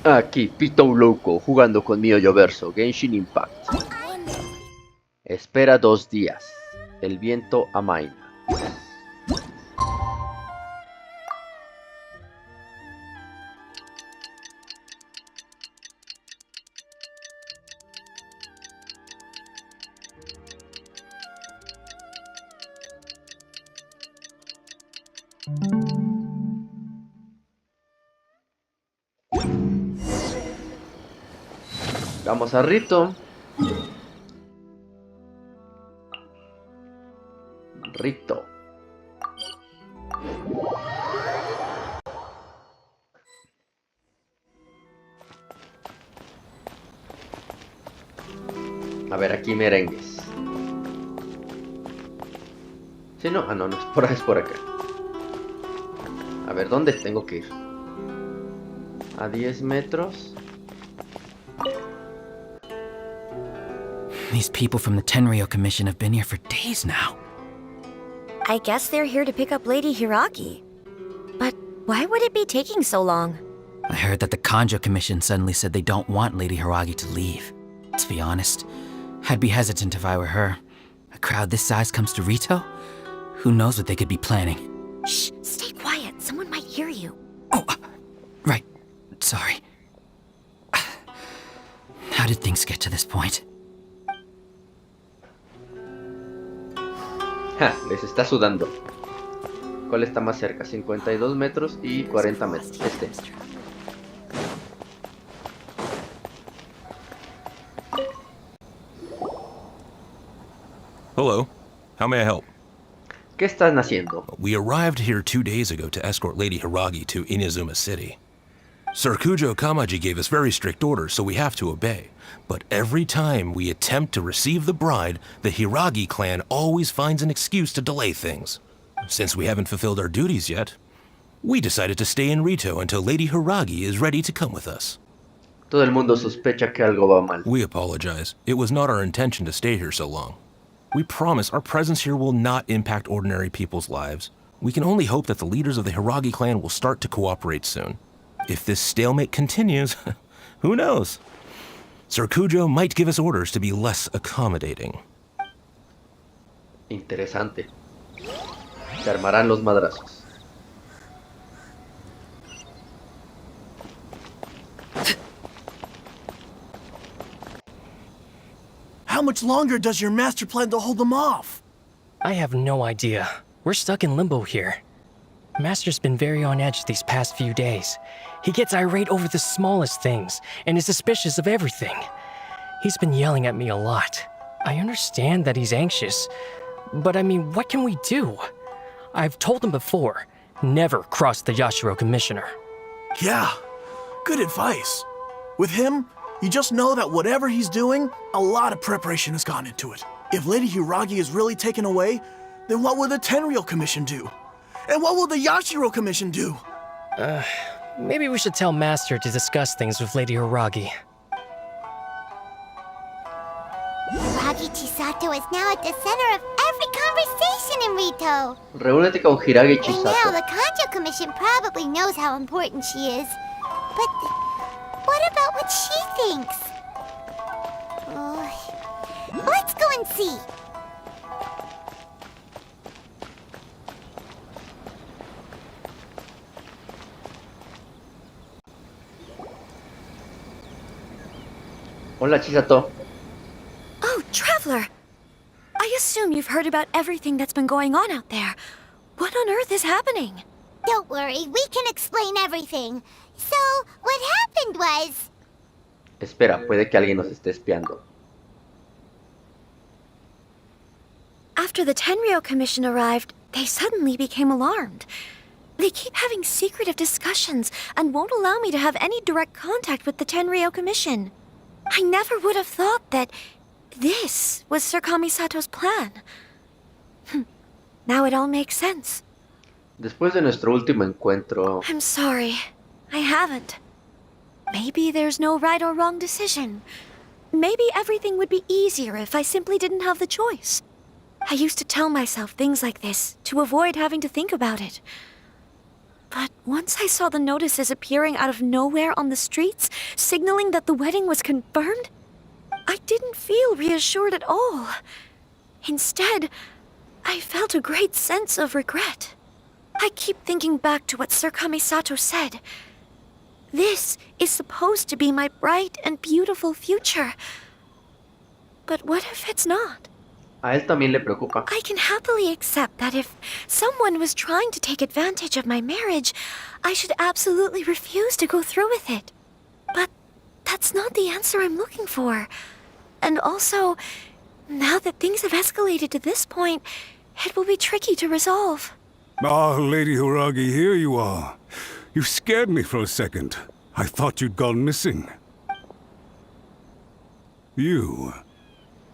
Aquí, Piton Loco, jugando con mi Verso, Genshin Impact. Espera 2 días. El viento amaina. Vamos a Rito. Rito. A ver, aquí merengues. Sí, no, no, no es por acá. A ver, ¿dónde tengo que ir? A 10 metros. These people from the Tenryou Commission have been here for days now. I guess they're here to pick up Lady Hiragi. But why would it be taking so long? I heard that the Kanjo Commission suddenly said they don't want Lady Hiragi to leave. To be honest, I'd be hesitant if I were her. A crowd this size comes to Rito? Who knows what they could be planning? Shh, stay quiet. Someone might hear you. Oh, right. Sorry. How did things get to this point? Ja, les está sudando. ¿Cuál está más cerca? 52 metros y 40 metros. Este. Hello. How may I help? ¿Qué están haciendo? We arrived here 2 days ago to escort Lady Hiragi to Inazuma City. Sir Kujo Kamaji gave us very strict orders, so we have to obey. But every time we attempt to receive the bride, the Hiragi clan always finds an excuse to delay things. Since we haven't fulfilled our duties yet, we decided to stay in Rito until Lady Hiragi is ready to come with us. Todo el mundo sospecha que algo va mal. We apologize. It was not our intention to stay here so long. We promise our presence here will not impact ordinary people's lives. We can only hope that the leaders of the Hiragi clan will start to cooperate soon. If this stalemate continues, who knows? Sir Kujo might give us orders to be less accommodating. Interesante. Se armarán los madrazos. How much longer does your master plan to hold them off? I have no idea. We're stuck in limbo here. Master's been very on edge these past few days. He gets irate over the smallest things and is suspicious of everything. He's been yelling at me a lot. I understand that he's anxious, but I mean, what can we do? I've told him before, never cross the Yashiro Commissioner. Yeah, good advice. With him, you just know that whatever he's doing, a lot of preparation has gone into it. If Lady Hiragi is really taken away, then what will the Tenryou Commission do? And what will the Yashiro Commission do? Maybe we should tell Master to discuss things with Lady Hiragi. Hiragi Chisato is now at the center of every conversation in Rito. Reúnete con Hiragi By now, Chisato. the Kanjo Commission probably knows how important she is. But what about what she thinks? Let's go and see. Hola, Chisato. Oh, Traveler! I assume you've heard about everything that's been going on out there. What on earth is happening? Don't worry, we can explain everything. So, what happened was... Espera, puede que alguien nos esté espiando. After the Tenryou Commission arrived, they suddenly became alarmed. They keep having secretive discussions and won't allow me to have any direct contact with the Tenryou Commission. I never would have thought that this was Sir Kamisato's plan. Now it all makes sense. Después de nuestro último encuentro, I'm sorry. I haven't. Maybe there's no right or wrong decision. Maybe everything would be easier if I simply didn't have the choice. I used to tell myself things like this to avoid having to think about it. But once I saw the notices appearing out of nowhere on the streets, signaling that the wedding was confirmed, I didn't feel reassured at all. Instead, I felt a great sense of regret. I keep thinking back to what Sir Kamisato said. This is supposed to be my bright and beautiful future. But what if it's not? A él también le preocupa. I can happily accept that if someone was trying to take advantage of my marriage, I should absolutely refuse to go through with it. But that's not the answer I'm looking for. And also, now that things have escalated to this point, it will be tricky to resolve. Ah, Lady Hiragi, here you are. You scared me for a second. I thought you'd gone missing. You...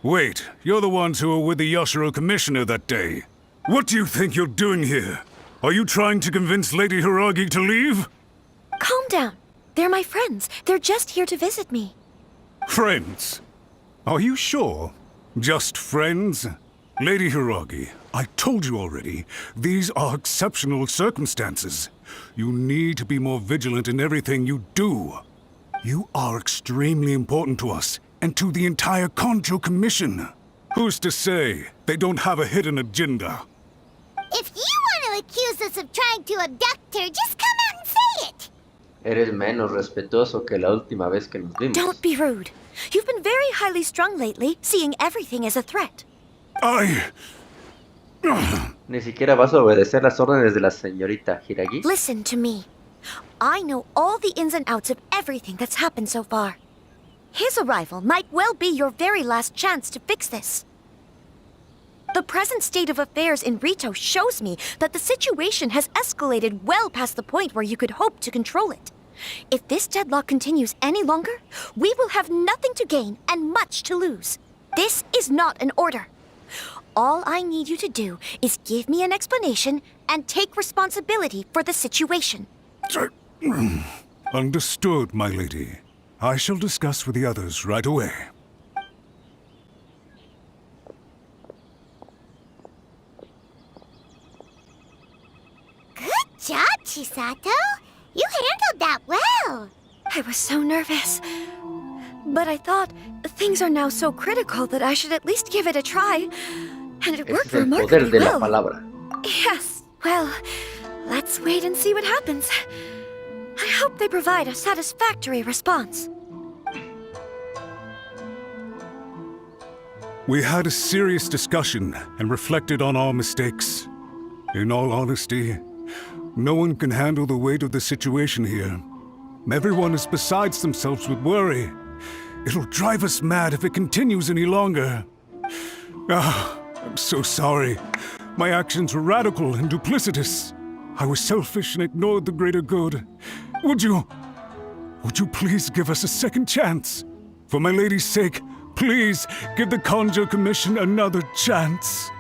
Wait, you're the ones who were with the Yashiro Commissioner that day. What do you think you're doing here? Are you trying to convince Lady Hiragi to leave? Calm down. They're my friends. They're just here to visit me. Friends? Are you sure? Just friends? Lady Hiragi, I told you already, these are exceptional circumstances. You need to be more vigilant in everything you do. You are extremely important to us, and to the entire Kanjo Commission. Who's to say they don't have a hidden agenda? If you want to accuse us of trying to abduct her, just come out and say it! Eres menos respetuoso que la última vez que nos vimos. Don't be rude. You've been very highly strung lately, seeing everything as a threat. Ni siquiera vas a obedecer las órdenes de la señorita Hiragi. Listen to me. I know all the ins and outs of everything that's happened so far. His arrival might well be your very last chance to fix this. The present state of affairs in Rito shows me that the situation has escalated well past the point where you could hope to control it. If this deadlock continues any longer, we will have nothing to gain and much to lose. This is not an order. All I need you to do is give me an explanation and take responsibility for the situation. Understood, my lady. I shall discuss with the others right away. Good job, Chisato! You handled that well! I was so nervous. But I thought things are now so critical that I should at least give it a try. And it Ese worked es el poder remarkably de la well. palabra. Yes, well, let's wait and see what happens. I hope they provide a satisfactory response. We had a serious discussion and reflected on our mistakes. In all honesty, no one can handle the weight of the situation here. Everyone is besides themselves with worry. It'll drive us mad if it continues any longer. I'm so sorry. My actions were radical and duplicitous. I was selfish and ignored the greater good. Would you please give us a second chance? For my lady's sake, please give the Kanjo Commission another chance.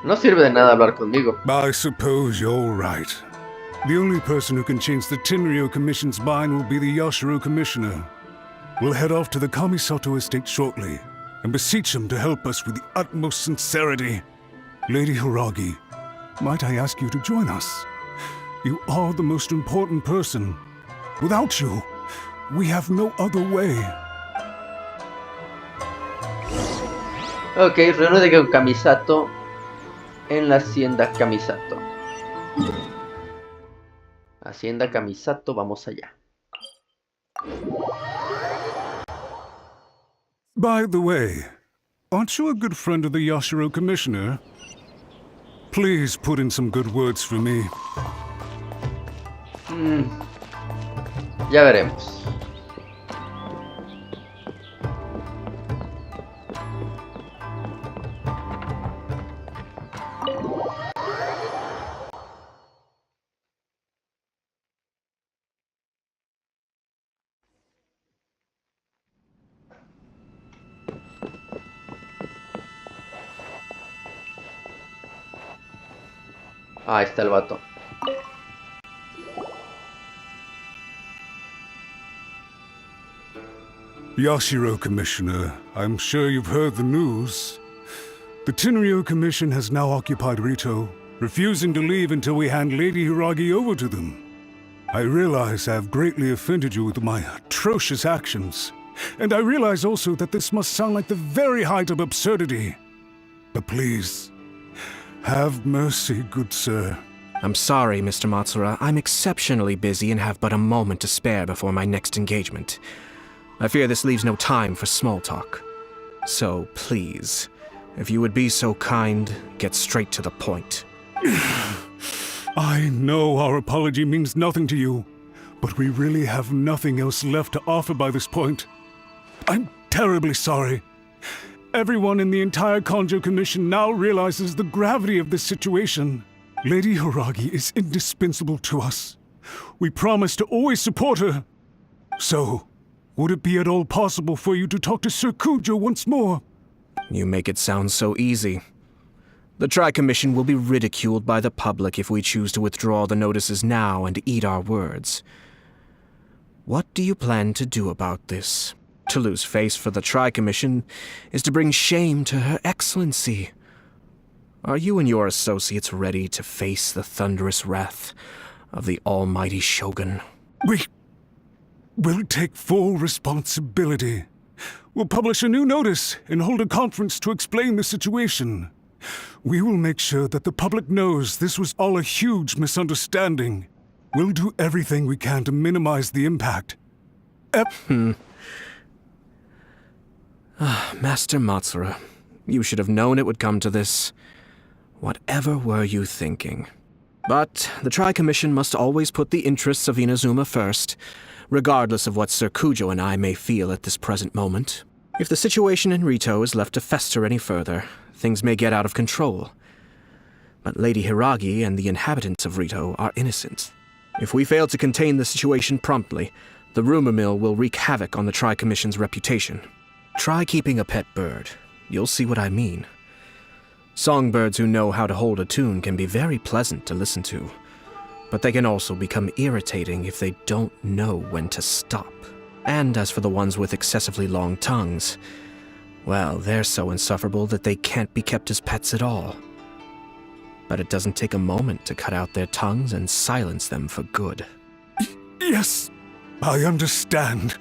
No sirve de nada hablar conmigo. I suppose you're right. The only person who can change the Tenryo Commission's mind will be the Yashiro Commissioner. We'll head off to the Kamisato estate shortly and beseech him to help us with the utmost sincerity. Lady Hiragi, might I ask you to join us? You are the most important person. Without you, we have no other way. Ok, reúne con Kamisato en la hacienda Kamisato. Hacienda Kamisato, vamos allá. By the way, aren't you a good friend of the Yashiro Commissioner? Please put in some good words for me. Ya veremos. Ah, ahí está el vato. Yashiro Commissioner, I'm sure you've heard the news. The Tenryo Commission has now occupied Rito, refusing to leave until we hand Lady Hiragi over to them. I realize I have greatly offended you with my atrocious actions. And I realize also that this must sound like the very height of absurdity. But please, have mercy, good sir. I'm sorry, Mr. Matsura. I'm exceptionally busy and have but a moment to spare before my next engagement. I fear this leaves no time for small talk. So, please, if you would be so kind, get straight to the point. I know our apology means nothing to you, but we really have nothing else left to offer by this point. I'm terribly sorry. Everyone in the entire Kanjo Commission now realizes the gravity of this situation. Lady Hiragi is indispensable to us. We promise to always support her. So, would it be at all possible for you to talk to Sir Kujo once more? You make it sound so easy. The Tri-Commission will be ridiculed by the public if we choose to withdraw the notices now and eat our words. What do you plan to do about this? To lose face for the Tri-Commission is to bring shame to Her Excellency. Are you and your associates ready to face the thunderous wrath of the almighty Shogun? We'll take full responsibility. We'll publish a new notice and hold a conference to explain the situation. We will make sure that the public knows this was all a huge misunderstanding. We'll do everything we can to minimize the impact. Master Matsura, you should have known it would come to this. Whatever were you thinking? But the Tri-Commission must always put the interests of Inazuma first, regardless of what Sir Kujo and I may feel at this present moment. If the situation in Rito is left to fester any further, things may get out of control. But Lady Hiragi and the inhabitants of Rito are innocent. If we fail to contain the situation promptly, the rumor mill will wreak havoc on the Tri-Commission's reputation. Try keeping a pet bird. You'll see what I mean. Songbirds who know how to hold a tune can be very pleasant to listen to, but they can also become irritating if they don't know when to stop. And as for the ones with excessively long tongues, well, they're so insufferable that they can't be kept as pets at all. But it doesn't take a moment to cut out their tongues and silence them for good. Yes, I understand.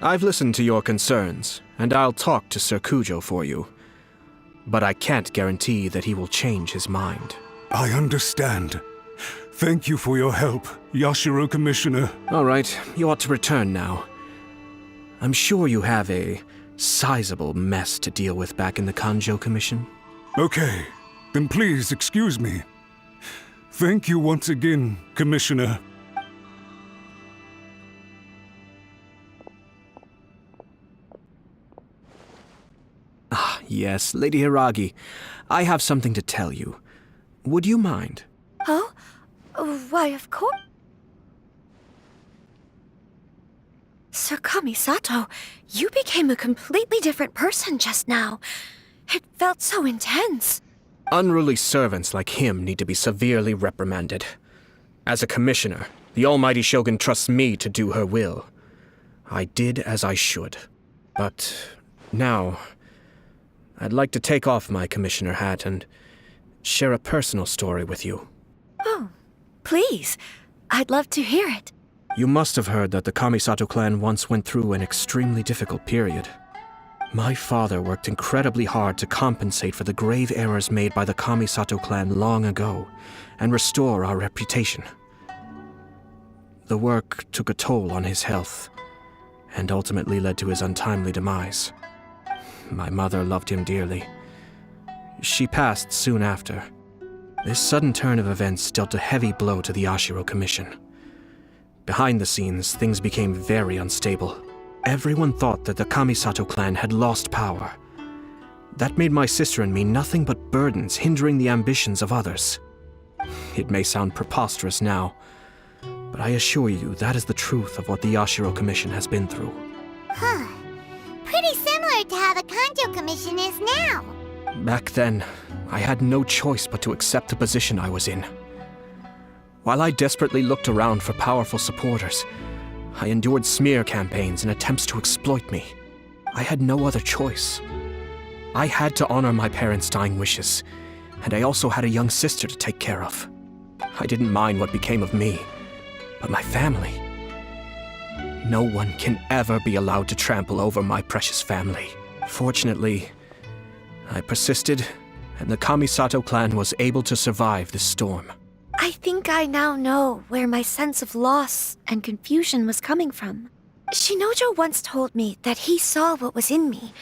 I've listened to your concerns, and I'll talk to Sir Kujo for you. But I can't guarantee that he will change his mind. I understand. Thank you for your help, Yashiro Commissioner. All right, you ought to return now. I'm sure you have a sizable mess to deal with back in the Kanjo Commission. Okay, then please excuse me. Thank you once again, Commissioner. Yes, Lady Hiragi, I have something to tell you. Would you mind? Oh? Why, of course. Sir Kamisato, you became a completely different person just now. It felt so intense. Unruly servants like him need to be severely reprimanded. As a commissioner, the almighty Shogun trusts me to do her will. I did as I should. But now, I'd like to take off my commissioner hat and share a personal story with you. Oh, please. I'd love to hear it. You must have heard that the Kamisato clan once went through an extremely difficult period. My father worked incredibly hard to compensate for the grave errors made by the Kamisato clan long ago and restore our reputation. The work took a toll on his health and ultimately led to his untimely demise. My mother loved him dearly. She passed soon after. This sudden turn of events dealt a heavy blow to the Yashiro Commission. Behind the scenes, things became very unstable. Everyone thought that the Kamisato clan had lost power. That made my sister and me nothing but burdens hindering the ambitions of others. It may sound preposterous now, but I assure you that is the truth of what the Yashiro Commission has been through. Huh. Pretty similar to how the Kanjo Commission is now. Back then, I had no choice but to accept the position I was in. While I desperately looked around for powerful supporters, I endured smear campaigns and attempts to exploit me. I had no other choice. I had to honor my parents' dying wishes, and I also had a young sister to take care of. I didn't mind what became of me, But my family... No one can ever be allowed to trample over my precious family. Fortunately, I persisted, and the Kamisato clan was able to survive this storm. I think I now know where my sense of loss and confusion was coming from. Shinojo once told me that he saw what was in me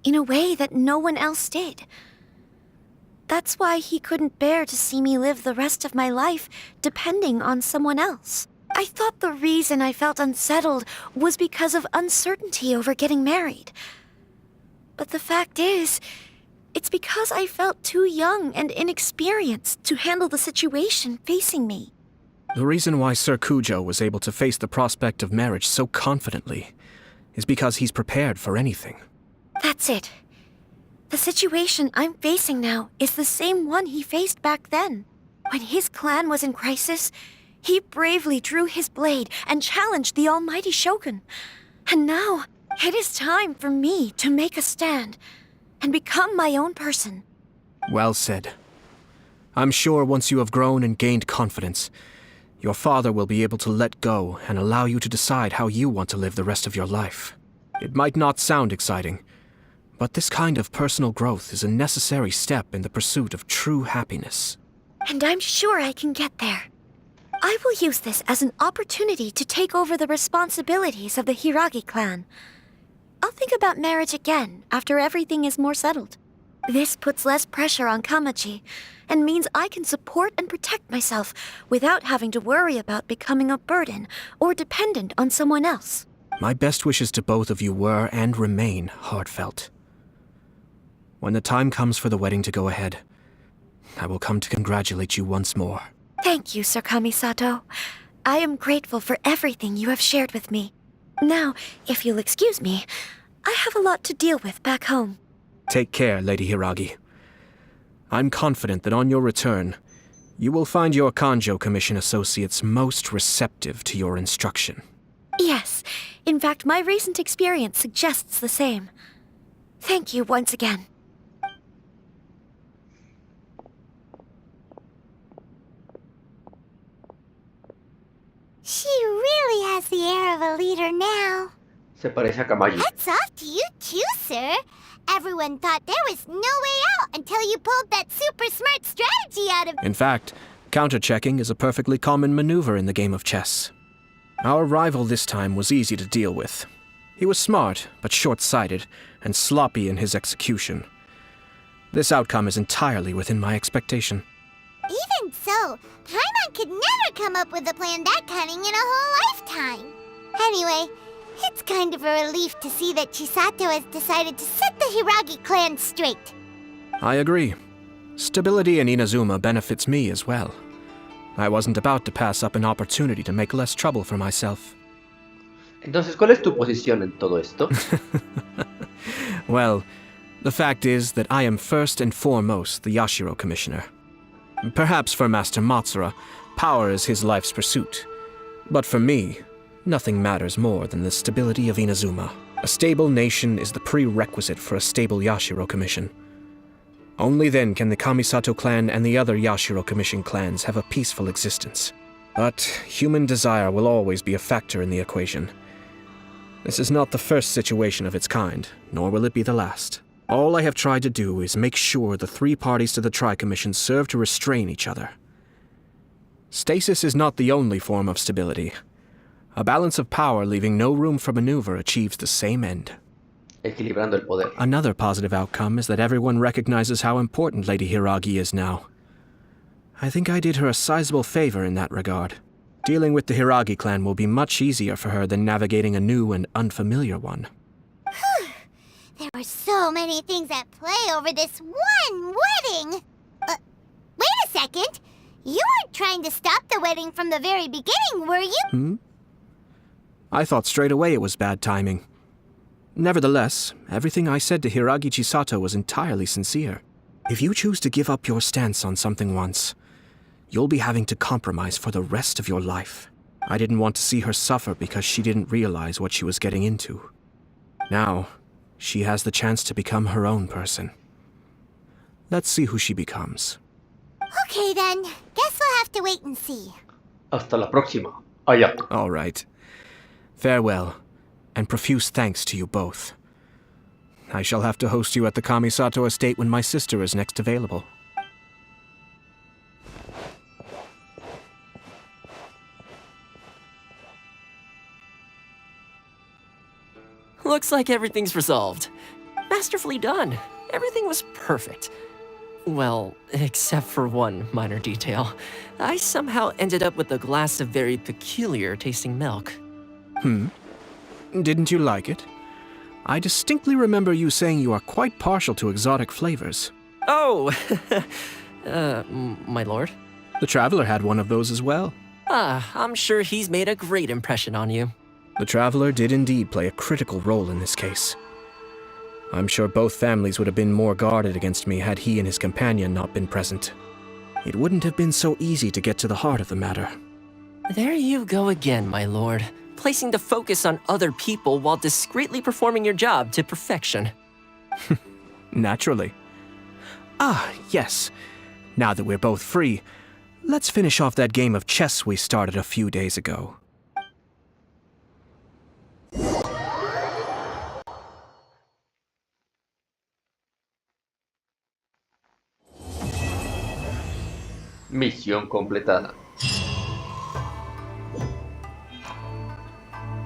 in a way that no one else did. That's why he couldn't bear to see me live the rest of my life depending on someone else. I thought the reason I felt unsettled was because of uncertainty over getting married. But the fact is, it's because I felt too young and inexperienced to handle the situation facing me. The reason why Sir Kujo was able to face the prospect of marriage so confidently is because he's prepared for anything. That's it. The situation I'm facing now is the same one he faced back then. When his clan was in crisis, he bravely drew his blade and challenged the almighty Shogun. And now, it is time for me to make a stand and become my own person. Well said. I'm sure once you have grown and gained confidence, your father will be able to let go and allow you to decide how you want to live the rest of your life. It might not sound exciting, but this kind of personal growth is a necessary step in the pursuit of true happiness. And I'm sure I can get there. I will use this as an opportunity to take over the responsibilities of the Hiragi clan. I'll think about marriage again after everything is more settled. This puts less pressure on Kamaji, and means I can support and protect myself without having to worry about becoming a burden or dependent on someone else. My best wishes to both of you were and remain heartfelt. When the time comes for the wedding to go ahead, I will come to congratulate you once more. Thank you, Sir Kamisato. I am grateful for everything you have shared with me. Now, if you'll excuse me, I have a lot to deal with back home. Take care, Lady Hiragi. I'm confident that on your return, you will find your Kanjo Commission associates most receptive to your instruction. Yes, in fact, my recent experience suggests the same. Thank you once again. She really has the air of a leader now. Se parece a Kamaji. Hats off to you too, sir. Everyone thought there was no way out until you pulled that super smart strategy out of... In fact, counter-checking is a perfectly common maneuver in the game of chess. Our rival this time was easy to deal with. He was smart, but short-sighted, and sloppy in his execution. This outcome is entirely within my expectation. Even so, Paimon could never come up with a plan that cunning in a whole lifetime. Anyway, it's kind of a relief to see that Chisato has decided to set the Hiragi clan straight. I agree. Stability in Inazuma benefits me as well. I wasn't about to pass up an opportunity to make less trouble for myself. Entonces, ¿cuál es tu posición en todo esto? Well, the fact is that I am first and foremost the Yashiro Commissioner. Perhaps for Master Matsura, power is his life's pursuit. But for me, nothing matters more than the stability of Inazuma. A stable nation is the prerequisite for a stable Yashiro Commission. Only then can the Kamisato clan and the other Yashiro Commission clans have a peaceful existence. But human desire will always be a factor in the equation. This is not the first situation of its kind, nor will it be the last. All I have tried to do is make sure the three parties to the Tri-Commission serve to restrain each other. Stasis is not the only form of stability. A balance of power leaving no room for maneuver achieves the same end. Equilibrando el poder. Another positive outcome is that everyone recognizes how important Lady Hiragi is now. I think I did her a sizable favor in that regard. Dealing with the Hiragi clan will be much easier for her than navigating a new and unfamiliar one. There were so many things at play over this one wedding! Wait a second! You weren't trying to stop the wedding from the very beginning, were you? I thought straight away it was bad timing. Nevertheless, everything I said to Hiragi Chisato was entirely sincere. If you choose to give up your stance on something once, you'll be having to compromise for the rest of your life. I didn't want to see her suffer because she didn't realize what she was getting into. Now, she has the chance to become her own person. Let's see who she becomes. Okay then, guess we'll have to wait and see. Hasta la próxima. ya. All right. Farewell, and profuse thanks to you both. I shall have to host you at the Kamisato estate when my sister is next available. Looks like everything's resolved. Masterfully done. Everything was perfect. Well, except for one minor detail. I somehow ended up with a glass of very peculiar tasting milk. Didn't you like it? I distinctly remember you saying you are quite partial to exotic flavors. Oh, my lord? The Traveler had one of those as well. I'm sure he's made a great impression on you. The Traveler did indeed play a critical role in this case. I'm sure both families would have been more guarded against me had he and his companion not been present. It wouldn't have been so easy to get to the heart of the matter. There you go again, my lord. Placing the focus on other people while discreetly performing your job to perfection. Naturally. Ah, yes. Now that we're both free, let's finish off that game of chess we started a few days ago. Misión completada.